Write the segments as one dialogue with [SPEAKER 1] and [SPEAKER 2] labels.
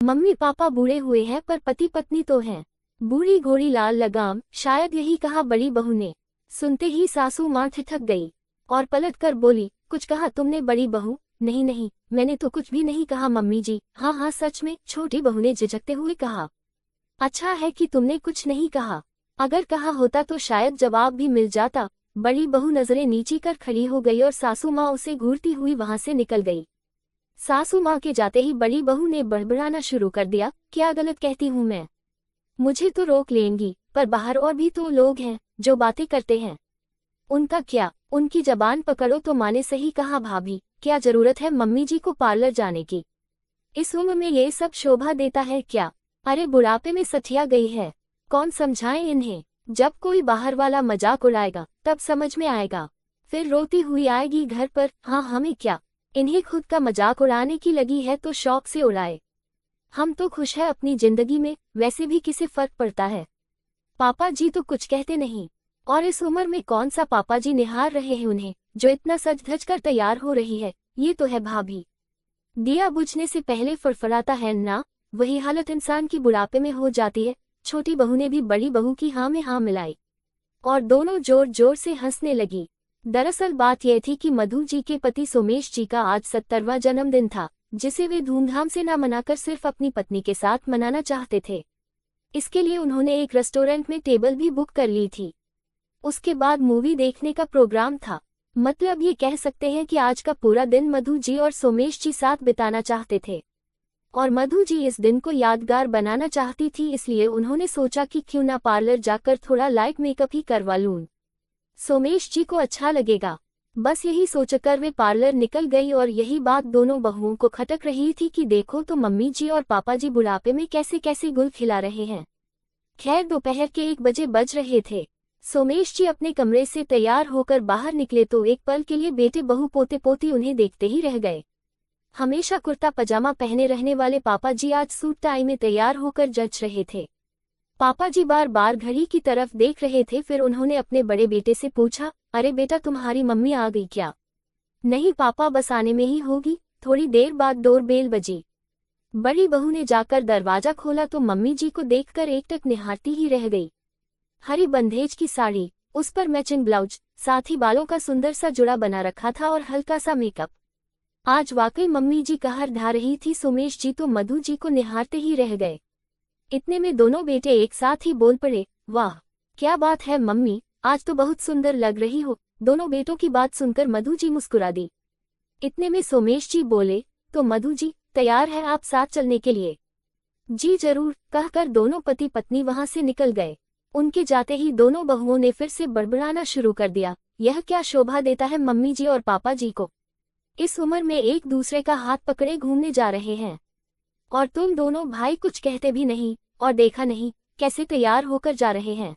[SPEAKER 1] Mummy papa बूढ़े हुए हैं पर पति पत्नी तो हैं। बूढ़ी घोड़ी लाल लगाम, शायद यही कहा बड़ी बहू ने। सुनते ही सासू माँ ठिठक गई और पलट कर बोली, कुछ कहा तुमने बड़ी बहू? नहीं नहीं, मैंने तो कुछ भी नहीं कहा मम्मी जी। हाँ हाँ सच में, छोटी बहू ने झिझकते हुए कहा। अच्छा है कि तुमने कुछ नहीं कहा, अगर कहा होता तो शायद जवाब भी मिल जाता। बड़ी बहू नजरें नीची कर खड़ी हो गई और सासू माँ उसे घूरती हुई वहां से निकल गई। सासू माँ के जाते ही बड़ी बहू ने बड़बड़ाना शुरू कर दिया, क्या गलत कहती हूँ मैं? मुझे तो रोक लेंगी, पर बाहर और भी तो लोग हैं जो बातें करते हैं। उनका क्या? उनकी जबान पकड़ो। तो माँ ने सही कहा भाभी, क्या जरूरत है मम्मी जी को पार्लर जाने की? इस उम्र में ये सब शोभा देता है क्या? अरे बुढ़ापे में सठिया गई है, कौन समझाए इन्हें? जब कोई बाहर वाला मजाक उड़ाएगा तब समझ में आएगा, फिर रोती हुई आएगी घर पर। हाँ हमें क्या, इन्हें खुद का मजाक उड़ाने की लगी है तो शौक से उड़ाए, हम तो खुश है अपनी जिंदगी में, वैसे भी किसे फर्क पड़ता है। पापा जी तो कुछ कहते नहीं, और इस उम्र में कौन सा पापा जी निहार रहे हैं उन्हें, जो इतना सज धज कर तैयार हो रही है। ये तो है भाभी, दिया बुझने से पहले फड़फड़ाता है ना, वही हालत इंसान की बुढ़ापे में हो जाती है। छोटी बहू ने भी बड़ी बहू की हाँ में हाँ मिलाई और दोनों जोर जोर से हंसने लगी। दरअसल बात यह थी कि मधु जी के पति सोमेश जी का आज 70वां जन्मदिन था, जिसे वे धूमधाम से न मनाकर सिर्फ अपनी पत्नी के साथ मनाना चाहते थे। इसके लिए उन्होंने एक रेस्टोरेंट में टेबल भी बुक कर ली थी। उसके बाद मूवी देखने का प्रोग्राम था। मतलब ये कह सकते हैं कि आज का पूरा दिन मधु जी और सोमेश जी साथ बिताना चाहते थे, और मधु जी इस दिन को यादगार बनाना चाहती थी। इसलिए उन्होंने सोचा कि क्यों ना पार्लर जाकर थोड़ा लाइट मेकअप ही करवा लूं, सोमेश जी को अच्छा लगेगा। बस यही सोचकर वे पार्लर निकल गई और यही बात दोनों बहुओं को खटक रही थी कि देखो तो मम्मी जी और पापा जी बुढ़ापे में कैसे कैसे गुल खिला रहे हैं। खैर दोपहर के 1 बजे बज रहे थे। सोमेश जी अपने कमरे से तैयार होकर बाहर निकले तो एक पल के लिए बेटे बहू पोते पोती उन्हें देखते ही रह गए। हमेशा कुर्ता पजामा पहने रहने वाले पापा जी आज सूट टाई में तैयार होकर जच रहे थे। पापा जी बार बार घड़ी की तरफ देख रहे थे। फिर उन्होंने अपने बड़े बेटे से पूछा, अरे बेटा तुम्हारी मम्मी आ गई क्या? नहीं पापा, बस आने में ही होगी, थोड़ी देर बाद डोरबेल बजी। बड़ी बहू ने जाकर दरवाजा खोला तो मम्मी जी को देखकर एकटक निहारती ही रह गई। हरी बंधेज की साड़ी, उस पर मैचिंग ब्लाउज, साथ ही बालों का सुंदर सा जुड़ा बना रखा था और हल्का सा मेकअप। आज वाकई मम्मी जी कहर ढा रही थी। सोमेश जी तो मधु जी को निहारते ही रह गए। इतने में दोनों बेटे एक साथ ही बोल पड़े, वाह क्या बात है मम्मी, आज तो बहुत सुंदर लग रही हो। दोनों बेटों की बात सुनकर मधु जी मुस्कुरा दी। इतने में सोमेश जी बोले, तो मधु जी तैयार है आप साथ चलने के लिए? जी जरूर, कहकर दोनों पति पत्नी वहां से निकल गए। उनके जाते ही दोनों बहुओं ने फिर से बड़बड़ाना शुरू कर दिया, यह क्या शोभा देता है मम्मी जी और पापा जी को, इस उम्र में एक दूसरे का हाथ पकड़े घूमने जा रहे हैं, और तुम दोनों भाई कुछ कहते भी नहीं, और देखा नहीं कैसे तैयार होकर जा रहे हैं।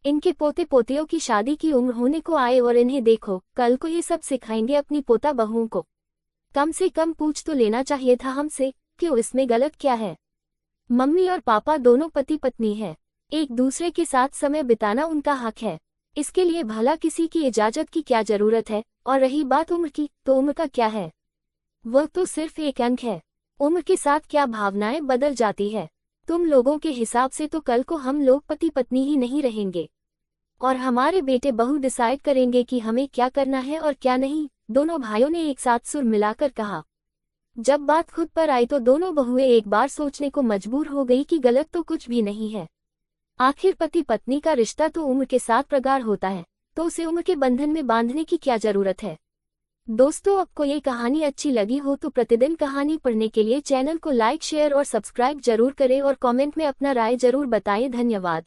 [SPEAKER 1] इनके पोते पोतियों की शादी की उम्र होने को आए और इन्हें देखो, कल को ये सब सिखाएंगे अपनी पोता बहुओं को। कम से कम पूछ तो लेना चाहिए था हमसे, क्यों इसमें गलत क्या है? मम्मी और पापा दोनों पति पत्नी हैं, एक दूसरे के साथ समय बिताना उनका हक है, इसके लिए भला किसी की इजाजत की क्या जरूरत है? और रही बात उम्र की, तो उम्र का क्या है, वह तो सिर्फ एक अंक है। उम्र के साथ क्या भावनाएं बदल जाती है। तुम लोगों के हिसाब से तो कल को हम लोग पति पत्नी ही नहीं रहेंगे, और हमारे बेटे बहू डिसाइड करेंगे कि हमें क्या करना है और क्या नहीं, दोनों भाइयों ने एक साथ सुर मिलाकर कहा। जब बात खुद पर आई तो दोनों बहुएं एक बार सोचने को मजबूर हो गई कि गलत तो कुछ भी नहीं है। आखिर पति पत्नी का रिश्ता तो उम्र के साथ प्रगाढ़ होता है, तो उसे उम्र के बंधन में बांधने की क्या जरूरत है। दोस्तों, आपको ये कहानी अच्छी लगी हो तो प्रतिदिन कहानी पढ़ने के लिए चैनल को लाइक शेयर और सब्सक्राइब जरूर करें और कमेंट में अपना राय जरूर बताएं। धन्यवाद।